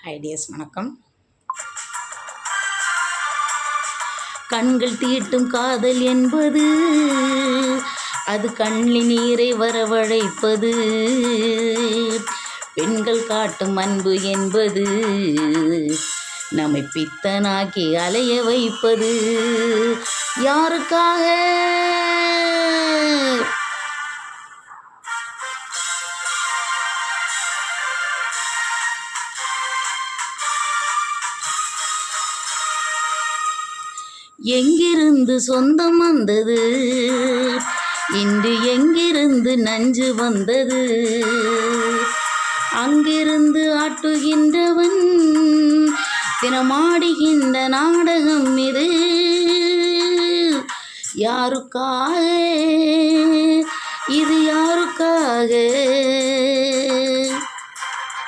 High tears, வணக்கம். கண்கள் தீட்டும் காதல் என்பது அது கண்ணில் நீரை வரவழைப்பது. பெண்கள் காட்டும் அன்பு என்பது நம்மை பித்தனாக்கி அலைய வைப்பது. யாருக்காக? எங்கிருந்து சொந்தம் வந்தது, இன்று எங்கிருந்து நஞ்சு வந்தது? அங்கிருந்து ஆட்டுகின்றவன் தினமாடுகின்ற நாடகம் இது. யாருக்காக?